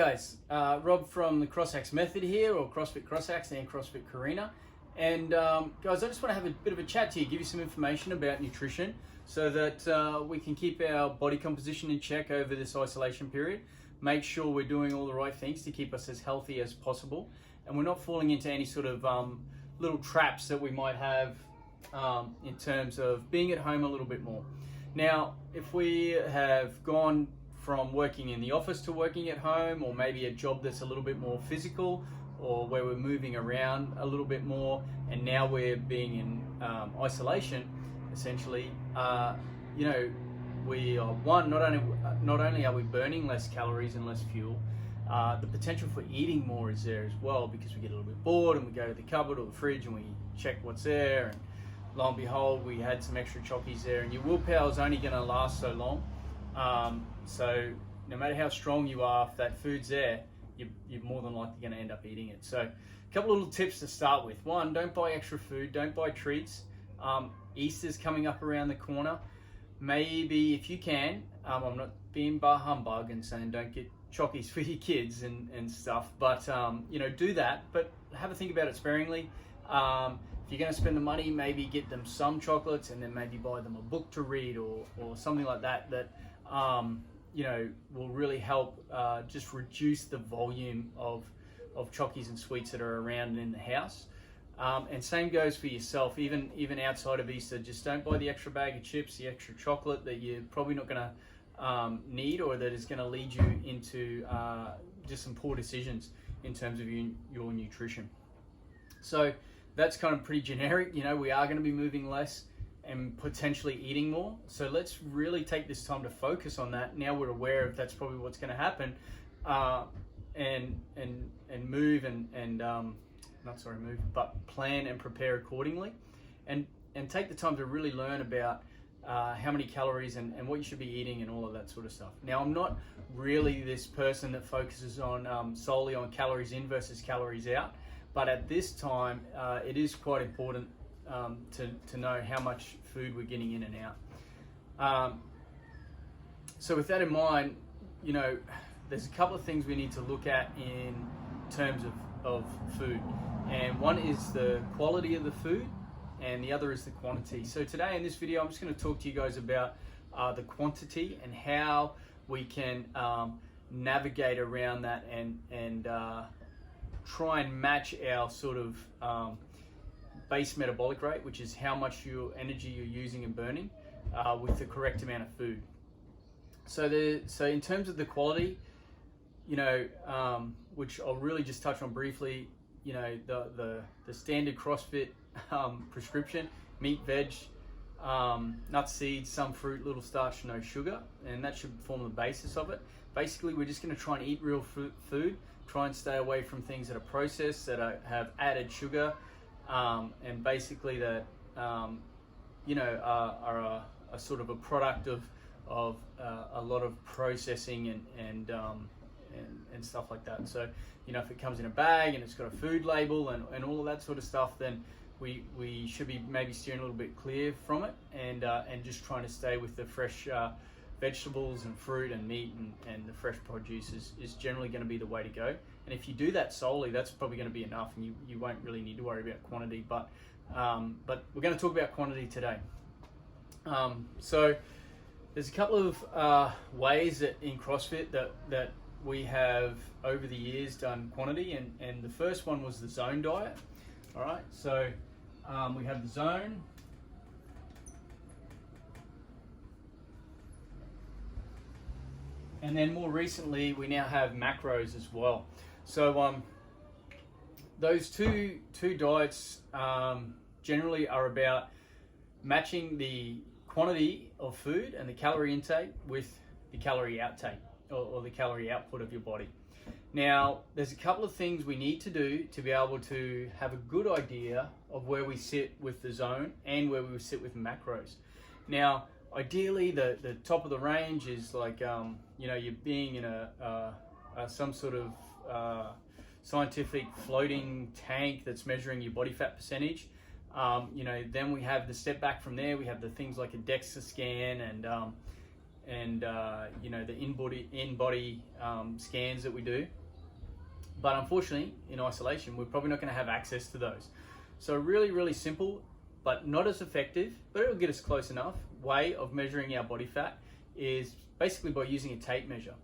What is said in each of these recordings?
Guys, Rob from the CrossAxe Method here, or CrossFit CrossAxe and CrossFit Carina. And guys, I just want to have a bit of a chat to you, give you some information about nutrition so that we can keep our body composition in check over this isolation period. Make sure we're doing all the right things to keep us as healthy as possible, and we're not falling into any sort of little traps that we might have in terms of being at home a little bit more. Now, if we have gone from working in the office to working at home, or maybe a job that's a little bit more physical, or where we're moving around a little bit more, and now we're being in isolation, essentially, we are not only are we burning less calories and less fuel, the potential for eating more is there as well, because we get a little bit bored and we go to the cupboard or the fridge and we check what's there, and lo and behold, we had some extra chockies there. And your willpower is only going to last so long. So no matter how strong you are, if that food's there, you're more than likely going to end up eating it. So a couple of little tips to start with. One, don't buy extra food, don't buy treats. Easter's coming up around the corner. Maybe if you can, I'm not being bar humbug and saying don't get chockies for your kids and stuff, but do that, but have a think about it sparingly. If you're going to spend the money, maybe get them some chocolates, and then maybe buy them a book to read or something like that will really help just reduce the volume of chockies and sweets that are around in the house. And same goes for yourself, even outside of Easter. Just don't buy the extra bag of chips, the extra chocolate that you're probably not going to need, or that is going to lead you into just some poor decisions in terms of your nutrition. So that's kind of pretty generic. We are going to be moving less and potentially eating more. So let's really take this time to focus on that. Now we're aware of that's probably what's going to happen, and move but plan and prepare accordingly, and take the time to really learn about how many calories and what you should be eating and all of that sort of stuff. Now, I'm not really this person that focuses on solely on calories in versus calories out, but at this time, it is quite important to know how much food we're getting in and out. So with that in mind, there's a couple of things we need to look at in terms of food. And one is the quality of the food, and the other is the quantity. So today in this video, I'm just going to talk to you guys about the quantity and how we can navigate around that and try and match our sort of base metabolic rate, which is how much your energy you're using and burning, with the correct amount of food. So in terms of the quality, which I'll really just touch on briefly, the standard CrossFit prescription: meat, veg, nuts, seeds, some fruit, little starch, no sugar, and that should form the basis of it. Basically, we're just going to try and eat real food, try and stay away from things that are processed, that have added sugar, and basically that are a sort of a product of a lot of processing and stuff like that. So if it comes in a bag and it's got a food label and all of that sort of stuff, then we should be maybe steering a little bit clear from it, and just trying to stay with the fresh vegetables and fruit and meat and the fresh produce is generally going to be the way to go. And if you do that solely, that's probably going to be enough, and you won't really need to worry about quantity. But we're going to talk about quantity today. So there's a couple of ways that in CrossFit that we have over the years done quantity, and the first one was the zone diet. All right, so we have the zone. And then more recently, we now have macros as well. So those two diets generally are about matching the quantity of food and the calorie intake with the calorie outtake, or the calorie output of your body. Now, there's a couple of things we need to do to be able to have a good idea of where we sit with the zone and where we sit with macros. Now, ideally, the top of the range is like, you're being in some sort of scientific floating tank that's measuring your body fat percentage. Then we have the step back from there. We have the things like a DEXA scan you know, the in-body scans that we do. But unfortunately, in isolation, we're probably not going to have access to those. So really, really simple, but not as effective, but it'll get us close enough, way of measuring our body fat is basically by using a tape measure.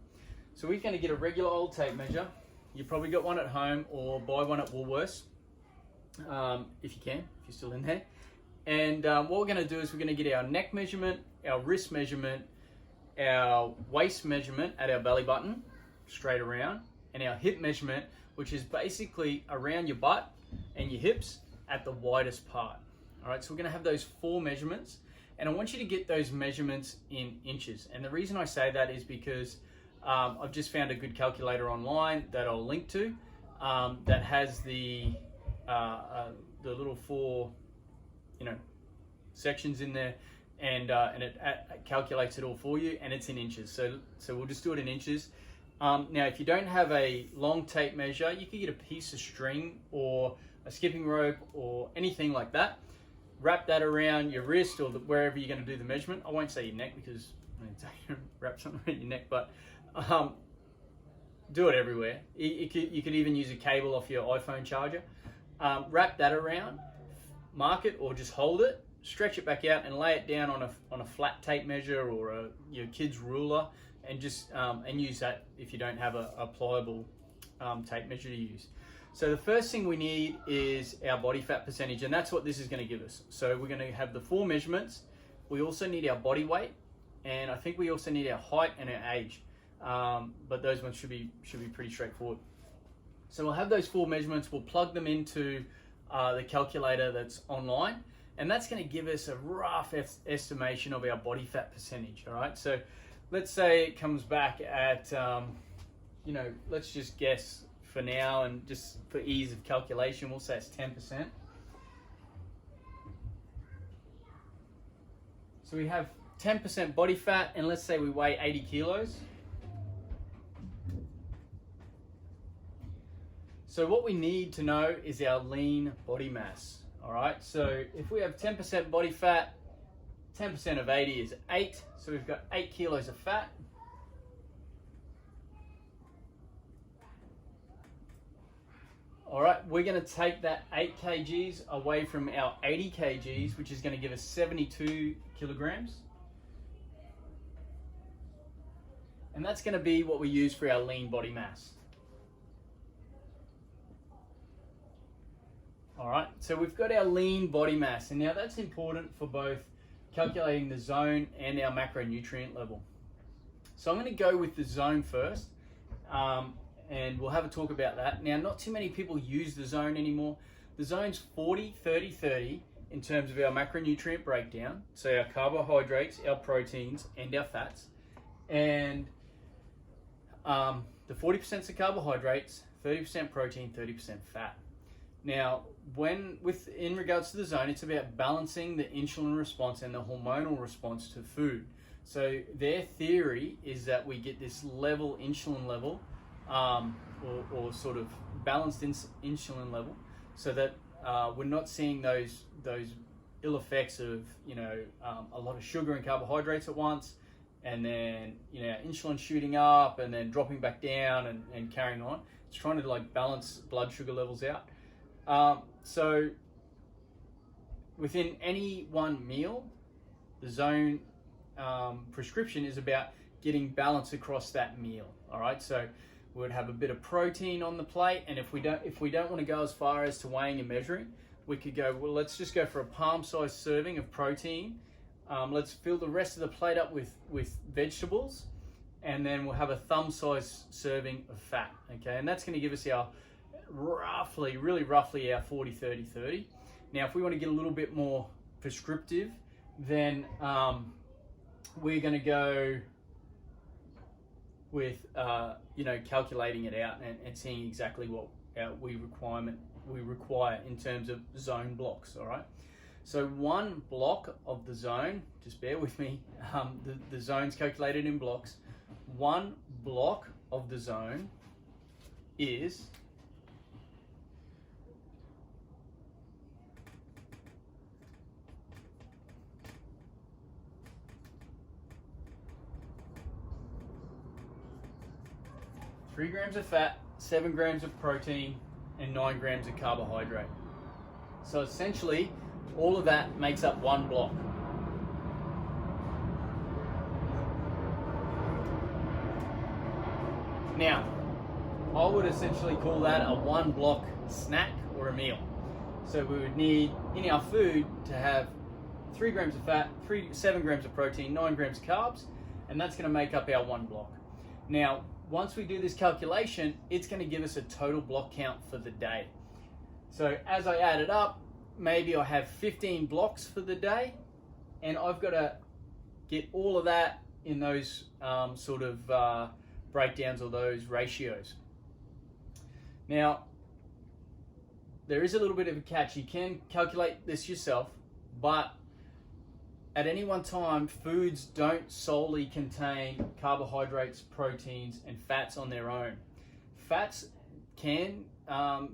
So we're going to get a regular old tape measure. You've probably got one at home, or buy one at Woolworths, if you can, if you're still in there. And what we're going to do is we're going to get our neck measurement, our wrist measurement, our waist measurement at our belly button, straight around, and our hip measurement, which is basically around your butt and your hips at the widest part. All right, so we're going to have those 4 measurements, and I want you to get those measurements in inches. And the reason I say that is because I've just found a good calculator online that I'll link to that has the little 4, you know, sections in there, and it calculates it all for you, and it's in inches. So we'll just do it in inches. Now, if you don't have a long tape measure, you can get a piece of string or a skipping rope or anything like that. Wrap that around your wrist or wherever you're going to do the measurement. I won't say your neck because I mean, wrap something around your neck, but do it everywhere. You could even use a cable off your iPhone charger. Wrap that around, mark it, or just hold it, stretch it back out, and lay it down on a flat tape measure or your kid's ruler, and just and use that if you don't have a pliable tape measure to use. So the first thing we need is our body fat percentage, and that's what this is going to give us. So we're going to have the 4 measurements. We also need our body weight, and I think we also need our height and our age. But those ones should be pretty straightforward. So we'll have those 4 measurements. We'll plug them into the calculator that's online, and that's going to give us a rough estimation of our body fat percentage. All right. So let's say it comes back at, you know, let's just guess for now, and just for ease of calculation, we'll say it's 10%. So we have 10% body fat, and let's say we weigh 80 kilos. So what we need to know is our lean body mass. All right, so if we have 10% body fat, 10% of 80 is 8, so we've got 8 kilos of fat. All right, we're going to take that 8 kgs away from our 80 kgs, which is going to give us 72 kilograms. And that's going to be what we use for our lean body mass. All right, so we've got our lean body mass, and now that's important for both calculating the zone and our macronutrient level. So I'm going to go with the zone first, and we'll have a talk about that. Now, not too many people use the zone anymore. The zone's 40, 30, 30 in terms of our macronutrient breakdown. So our carbohydrates, our proteins, and our fats. And the 40% is the carbohydrates, 30% protein, 30% fat. Now, in regards to the zone, it's about balancing the insulin response and the hormonal response to food. So their theory is that we get this level insulin level, or sort of balanced insulin level, so that we're not seeing those ill effects of, you know, a lot of sugar and carbohydrates at once, and then, you know, insulin shooting up and then dropping back down and carrying on. It's trying to like balance blood sugar levels out. So within any one meal, the zone prescription is about getting balance across that meal. All right, so we would have a bit of protein on the plate, and if we don't want to go as far as to weighing and measuring, we could go, well, let's just go for a palm-sized serving of protein. Let's fill the rest of the plate up with vegetables, and then we'll have a thumb-sized serving of fat. Okay, and that's going to give us our really roughly our 40, 30, 30. Now, if we want to get a little bit more prescriptive, then we're going to go with you know, calculating it out and seeing exactly what we require in terms of zone blocks. All right, so one block of the zone, just bear with me, the zone's calculated in blocks. One block of the zone is 3 grams of fat, 7 grams of protein, and 9 grams of carbohydrate. So essentially, all of that makes up one block. Now, I would essentially call that a one block snack or a meal. So we would need in our food to have 3 grams of fat, 7 grams of protein, 9 grams of carbs, and that's going to make up our one block. Now, once we do this calculation, it's going to give us a total block count for the day. So as I add it up, maybe I have 15 blocks for the day, and I've got to get all of that in those breakdowns or those ratios. Now, there is a little bit of a catch. You can calculate this yourself, but at any one time, foods don't solely contain carbohydrates, proteins, and fats on their own. Fats can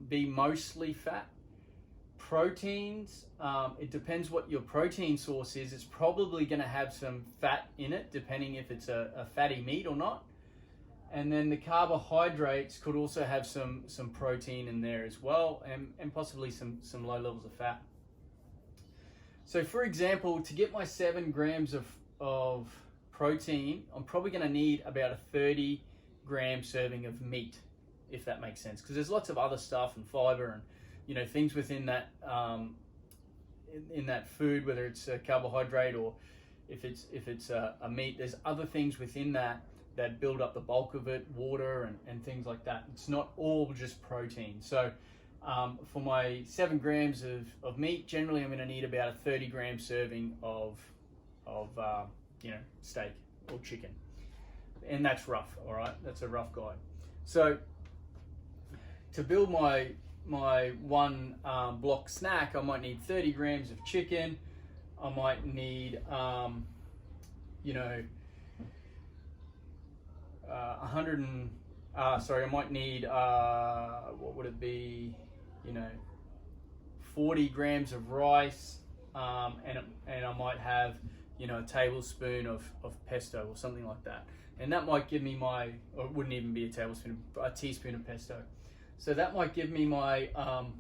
be mostly fat. Proteins, it depends what your protein source is. It's probably going to have some fat in it, depending if it's a fatty meat or not. And then the carbohydrates could also have some protein in there as well, and possibly some low levels of fat. So for example, to get my 7 grams of protein, I'm probably going to need about a 30 gram serving of meat, if that makes sense. Because there's lots of other stuff and fiber and things within that in that food, whether it's a carbohydrate or if it's a meat. There's other things within that build up the bulk of it, water and things like that. It's not all just protein. So for my 7 grams of meat, generally I'm going to need about a 30 gram serving of steak or chicken. And that's rough, all right? That's a rough guide. So to build my one block snack, I might need 30 grams of chicken. I might need, I might need, what would it be, 40 grams of rice, and I might have, a tablespoon of pesto or something like that. And that might give me or it wouldn't even be a tablespoon, a teaspoon of pesto. So that might give me my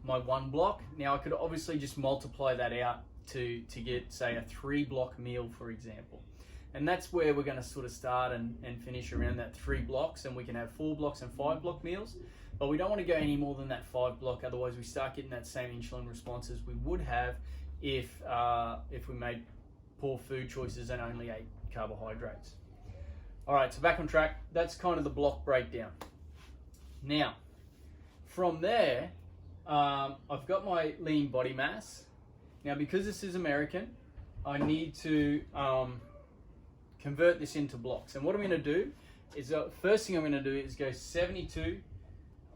one block. Now I could obviously just multiply that out to get, say, a 3 block meal, for example. And that's where we're going to sort of start and finish around that 3 blocks, and we can have 4 blocks and 5 block meals. But we don't want to go any more than that 5 block, otherwise we start getting that same insulin response as we would have if we made poor food choices and only ate carbohydrates. All right, so back on track. That's kind of the block breakdown. Now, from there, I've got my lean body mass. Now, because this is American, I need to convert this into blocks. And what I'm going to do is, first thing I'm going to do is go 72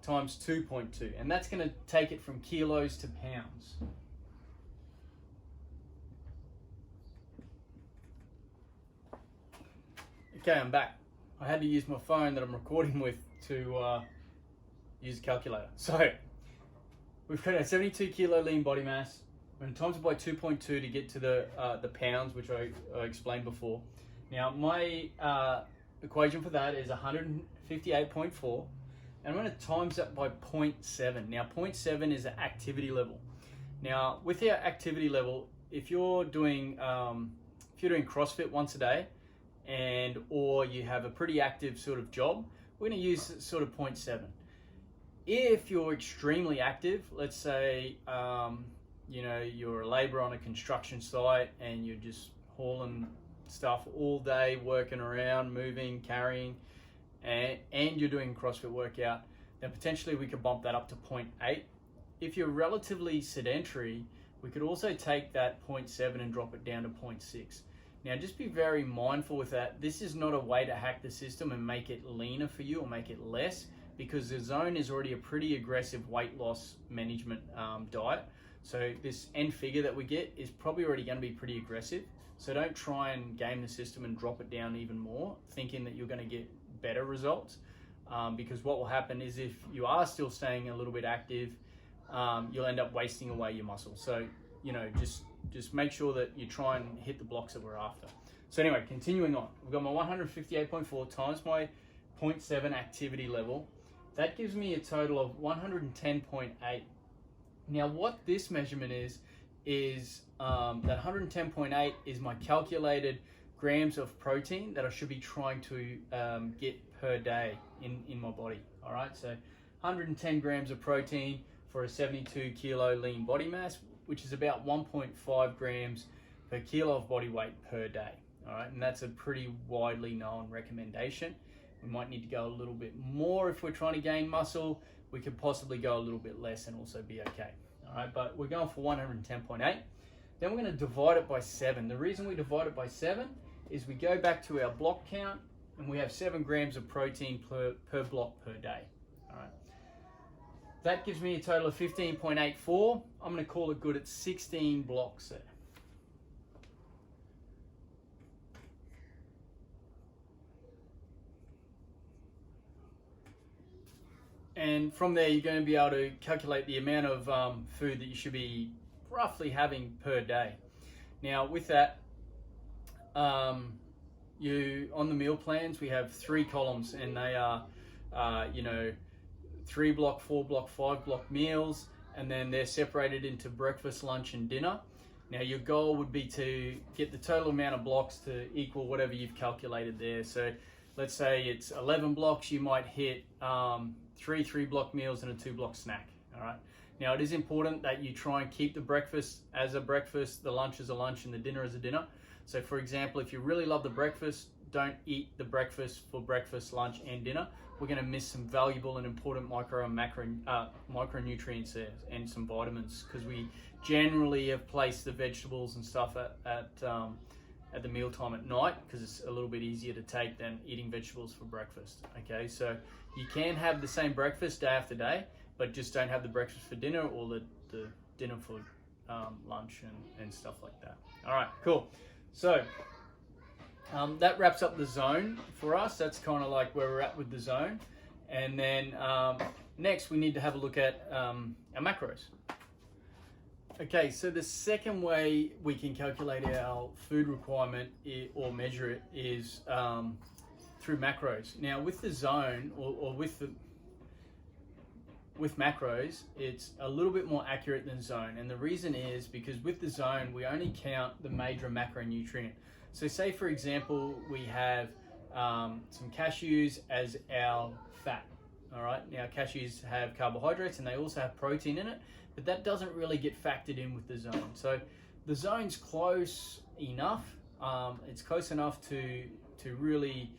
times 2.2, and that's going to take it from kilos to pounds. Okay, I'm back. I had to use my phone that I'm recording with to use a calculator. So we've got a 72 kilo lean body mass. We're going to times it by 2.2 to get to the pounds, which I explained before. Now my equation for that is 158.4, and I'm going to times that by 0.7. Now 0.7 is the activity level. Now with our activity level, if you're doing CrossFit once a day, or you have a pretty active sort of job, we're going to use sort of 0.7. If you're extremely active, let's say you're a laborer on a construction site and you're just hauling stuff all day, working around, moving, carrying, and you're doing CrossFit workout, then potentially we could bump that up to 0.8. If you're relatively sedentary, we could also take that 0.7 and drop it down to 0.6. Now, just be very mindful with that. This is not a way to hack the system and make it leaner for you or make it less, because the Zone is already a pretty aggressive weight loss management diet. So this end figure that we get is probably already going to be pretty aggressive. So don't try and game the system and drop it down even more, thinking that you're going to get better results. Because what will happen is, if you are still staying a little bit active, you'll end up wasting away your muscle. So, just make sure that you try and hit the blocks that we're after. So anyway, continuing on, we've got my 158.4 times my 0.7 activity level. That gives me a total of 110.8. Now what this measurement is that 110.8 is my calculated grams of protein that I should be trying to get per day in my body. All right, so 110 grams of protein for a 72 kilo lean body mass, which is about 1.5 grams per kilo of body weight per day. All right, and that's a pretty widely known recommendation. We might need to go a little bit more if we're trying to gain muscle. We could possibly go a little bit less and also be okay. All right, but we're going for 110.8. Then we're going to divide it by 7. The reason we divide it by 7 is we go back to our block count and we have 7 grams of protein per block per day. All right, that gives me a total of 15.84. I'm going to call it good at 16 blocks there. And from there, you're going to be able to calculate the amount of food that you should be roughly having per day. Now, with that, on the meal plans, we have 3 columns, and they are, 3 block, 4 block, 5 block meals, and then they're separated into breakfast, lunch, and dinner. Now, your goal would be to get the total amount of blocks to equal whatever you've calculated there. So, let's say it's 11 blocks, you might hit 3 3-block meals and a 2-block snack. All right. Now it is important that you try and keep the breakfast as a breakfast, the lunch as a lunch, and the dinner as a dinner. So for example, if you really love the breakfast, don't eat the breakfast for breakfast, lunch, and dinner. We're going to miss some valuable and important micro and micronutrients there, and some vitamins, because we generally have placed the vegetables and stuff at the mealtime at night, because it's a little bit easier to take than eating vegetables for breakfast. Okay, so you can have the same breakfast day after day, but just don't have the breakfast for dinner or the dinner for lunch and stuff like that. All right, cool. So that wraps up the zone for us. That's kind of like where we're at with the zone. And then next we need to have a look at our macros. Okay, so the second way we can calculate our food requirement or measure it is through macros. Now with the zone or with macros, it's a little bit more accurate than zone. And the reason is because with the zone, we only count the major macronutrient. So say for example, we have some cashews as our fat. All right, now cashews have carbohydrates and they also have protein in it, but that doesn't really get factored in with the zone. So the zone's close enough. It's close enough to really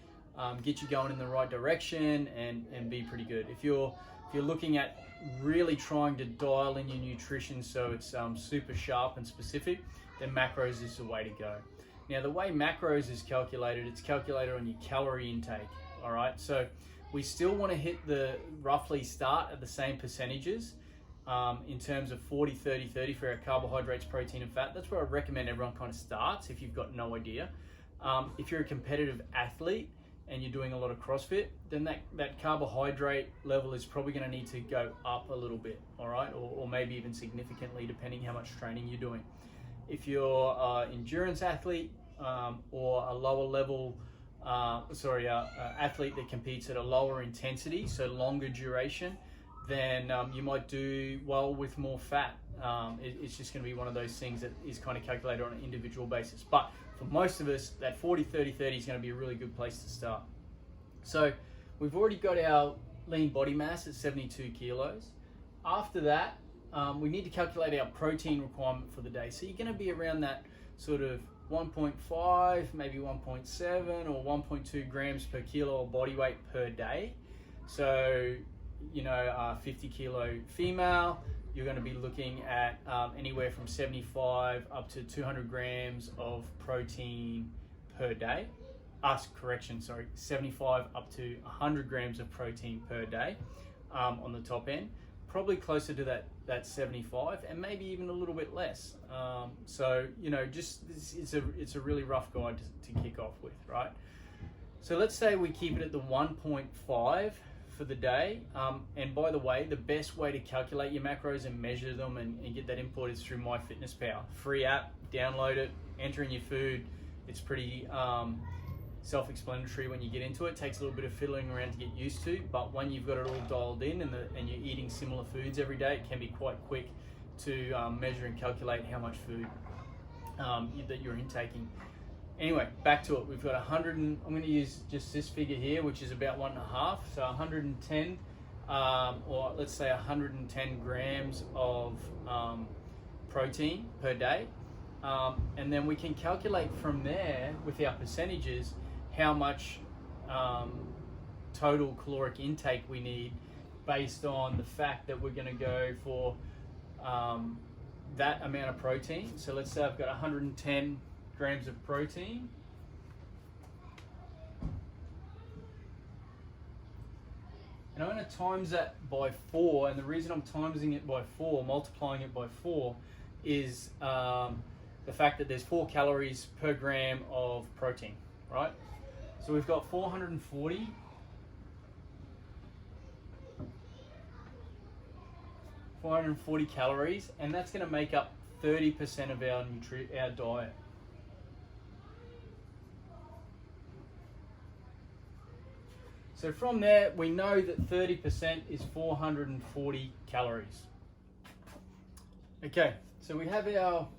get you going in the right direction and be pretty good. If you're looking at really trying to dial in your nutrition so it's super sharp and specific, then macros is the way to go. Now the way macros is calculated, it's calculated on your calorie intake. All right, so we still want to hit roughly start at the same percentages in terms of 40, 30, 30 for our carbohydrates, protein, and fat. That's where I recommend everyone kind of starts if you've got no idea. If you're a competitive athlete and you're doing a lot of CrossFit, then that carbohydrate level is probably going to need to go up a little bit, all right, or maybe even significantly depending how much training you're doing. If you're an endurance athlete or a lower level athlete that competes at a lower intensity, so longer duration, then you might do well with more fat. It's just going to be one of those things that is kind of calculated on an individual basis. But for most of us, that 40, 30, 30 is going to be a really good place to start. So we've already got our lean body mass at 72 kilos. After that, we need to calculate our protein requirement for the day. So you're going to be around that sort of 1.5, maybe 1.7 or 1.2 grams per kilo of body weight per day. So, a 50 kilo female, you're going to be looking at anywhere from 75 up to 200 grams of protein per day. 75 up to 100 grams of protein per day on the top end. Probably closer to that 75 and maybe even a little bit less. It's a really rough guide to kick off with, right? So let's say we keep it at the 1.5 for the day. And by the way, the best way to calculate your macros and measure them and get that input is through MyFitnessPal. Free app, download it, enter in your food. It's pretty self-explanatory when you get into it. It takes a little bit of fiddling around to get used to, but when you've got it all dialed in and you're eating similar foods every day, it can be quite quick to measure and calculate how much food that you're intaking. Anyway, back to it. We've got 100, I'm going to use just this figure here, which is about 1.5, so 110, or let's say 110 grams of protein per day. And then we can calculate from there with our percentages how much total caloric intake we need based on the fact that we're going to go for that amount of protein. So let's say I've got 110 grams of protein. And I'm going to times that by 4, and the reason I'm timesing it by 4, multiplying it by 4, is the fact that there's 4 calories per gram of protein, right? So we've got 440 calories, and that's going to make up 30% of our diet. So from there, we know that 30% is 440 calories. Okay, so we have our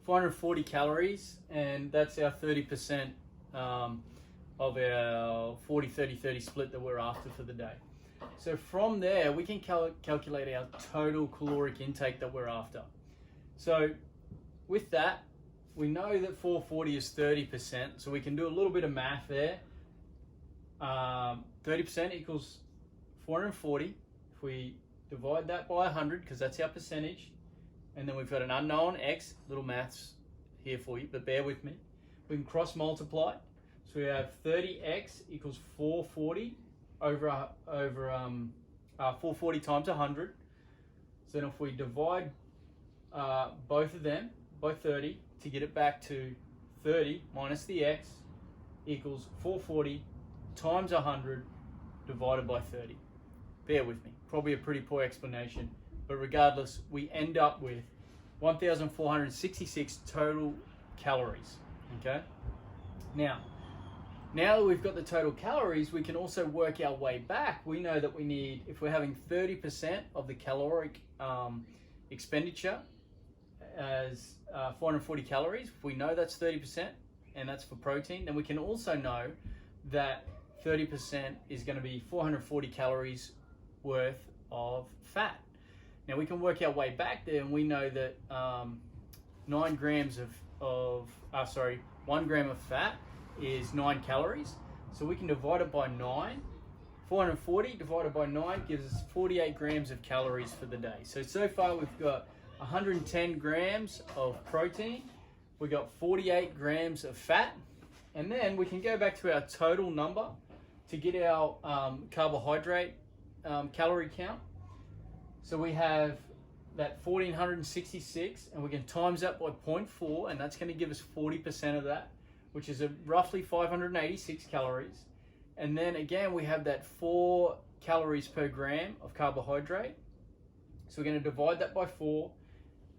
440 calories, and that's our 30% of our 40-30-30 split that we're after for the day. So from there, we can calculate our total caloric intake that we're after. So with that, we know that 440 is 30%, so we can do a little bit of math there. 30% equals 440. If we divide that by 100, because that's our percentage, and then we've got an unknown x, little maths here for you, but bear with me. We can cross multiply. So we have 30x equals 440 over 440 times 100. So then if we divide both of them by 30 to get it back to 30 minus the x equals 440 times 100 divided by 30. Bear with me. Probably a pretty poor explanation, but regardless, we end up with 1,466 total calories. Okay? Now that we've got the total calories, we can also work our way back. We know that we need, if we're having 30% of the caloric expenditure as 440 calories, if we know that's 30%, and that's for protein, then we can also know that 30% is going to be 440 calories worth of fat. Now we can work our way back there, and we know that 1 gram of fat is 9 calories. So we can divide it by 9. 440 divided by 9 gives us 48 grams of calories for the day. So far we've got 110 grams of protein, we got 48 grams of fat, and then we can go back to our total number to get our carbohydrate calorie count. So we have that 1,466, and we can times that by 0.4, and that's going to give us 40% of that, which is roughly 586 calories. And then again, we have that 4 calories per gram of carbohydrate. So we're going to divide that by 4,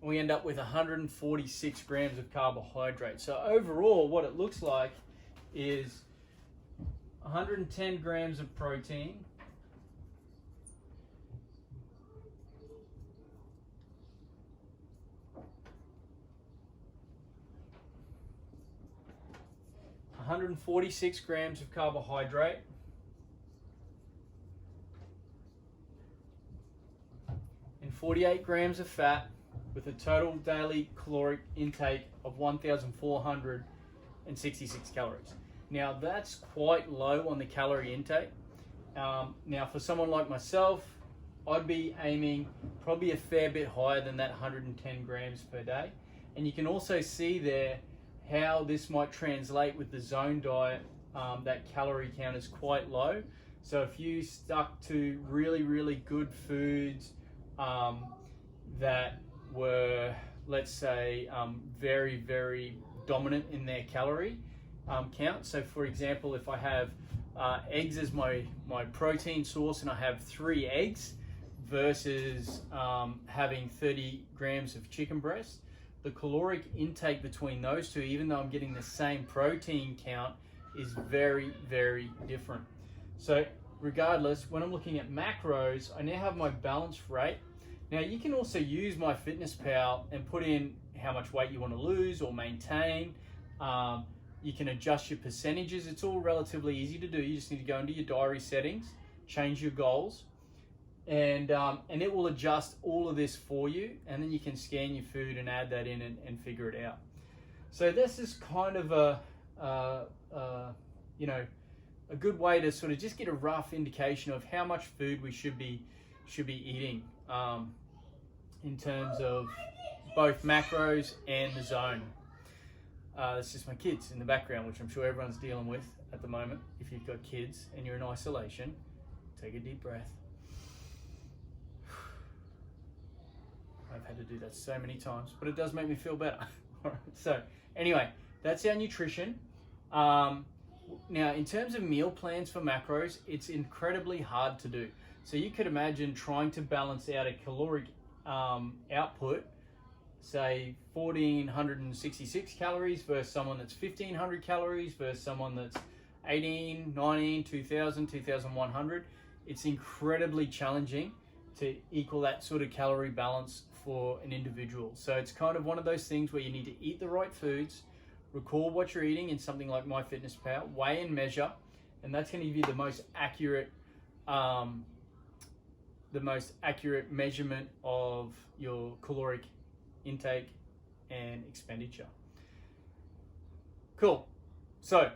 and we end up with 146 grams of carbohydrate. So overall, what it looks like is 110 grams of protein, 146 grams of carbohydrate, and 48 grams of fat, with a total daily caloric intake of 1,466 calories. Now that's quite low on the calorie intake. Now for someone like myself, I'd be aiming probably a fair bit higher than that 110 grams per day. And you can also see there how this might translate with the zone diet. That calorie count is quite low. So if you stuck to really, really good foods that were, let's say, very, very dominant in their calorie count. So for example, if I have eggs as my protein source, and I have 3 eggs versus having 30 grams of chicken breast, the caloric intake between those two, even though I'm getting the same protein count, is very, very different. So regardless, when I'm looking at macros, I now have my balance rate. Now you can also use MyFitnessPal and put in how much weight you want to lose or maintain. You can adjust your percentages. It's all relatively easy to do. You just need to go into your diary settings, change your goals, and it will adjust all of this for you, and then you can scan your food and add that in and figure it out. So this is kind of a good way to sort of just get a rough indication of how much food we should be eating in terms of both macros and the zone. That's just my kids in the background, which I'm sure everyone's dealing with at the moment. If you've got kids and you're in isolation, take a deep breath. I've had to do that so many times, but it does make me feel better. So anyway, that's our nutrition. Now, in terms of meal plans for macros, it's incredibly hard to do. So you could imagine trying to balance out a caloric output, say 1,466 calories versus someone that's 1,500 calories versus someone that's 18, 19, 2,000, 2,100. It's incredibly challenging to equal that sort of calorie balance for an individual. So it's kind of one of those things where you need to eat the right foods, record what you're eating in something like MyFitnessPal, weigh and measure, and that's going to give you the most accurate measurement of your caloric intake and expenditure. Cool. So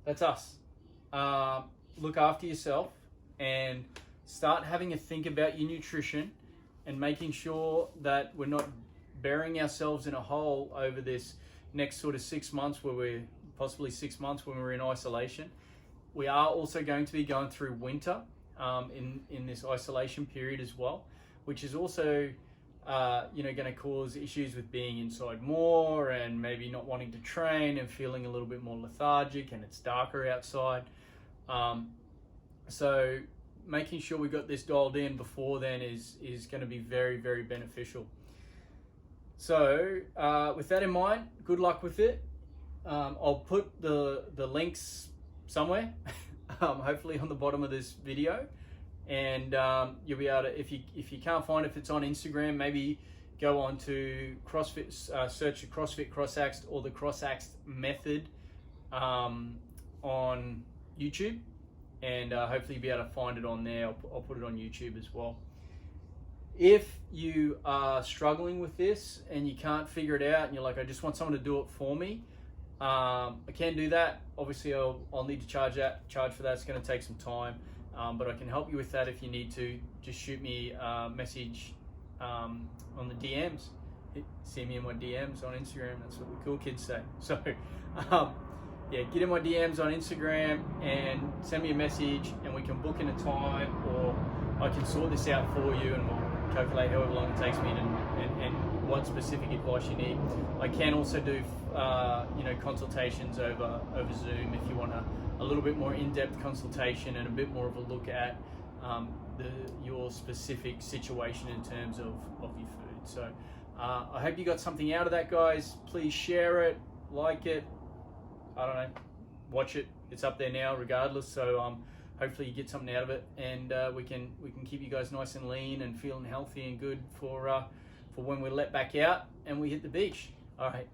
that's us. Look after yourself and start having a think about your nutrition and making sure that we're not burying ourselves in a hole over this next sort of 6 months when we're in isolation. We are also going to be going through winter in this isolation period as well, which is also going to cause issues with being inside more and maybe not wanting to train and feeling a little bit more lethargic, and it's darker outside. So making sure we got this dialed in before then is going to be very, very beneficial. So with that in mind, good luck with it. I'll put the links somewhere, hopefully on the bottom of this video, and you'll be able to, if you can't find it, if it's on Instagram, maybe go on to CrossFit, search the CrossFit Crossaxed or the Crossaxed method on YouTube, and hopefully you'll be able to find it on there. I'll put it on YouTube as well. If you are struggling with this and you can't figure it out and you're like, I just want someone to do it for me, I can do that. Obviously I'll need to charge for that. It's going to take some time, but I can help you with that if you need to. Just shoot me a message on the DMs. See me in my DMs on Instagram. That's what the cool kids say. So yeah, get in my DMs on Instagram and send me a message, and we can book in a time, or I can sort this out for you, and we'll calculate however long it takes me and what specific advice you need. I can also do consultations over Zoom if you want a little bit more in-depth consultation and a bit more of a look at your specific situation in terms of your food. So I hope you got something out of that, guys. Please share it, like it, I don't know, watch it. It's up there now regardless, so hopefully you get something out of it, and we can keep you guys nice and lean and feeling healthy and good for when we're let back out and we hit the beach. All right.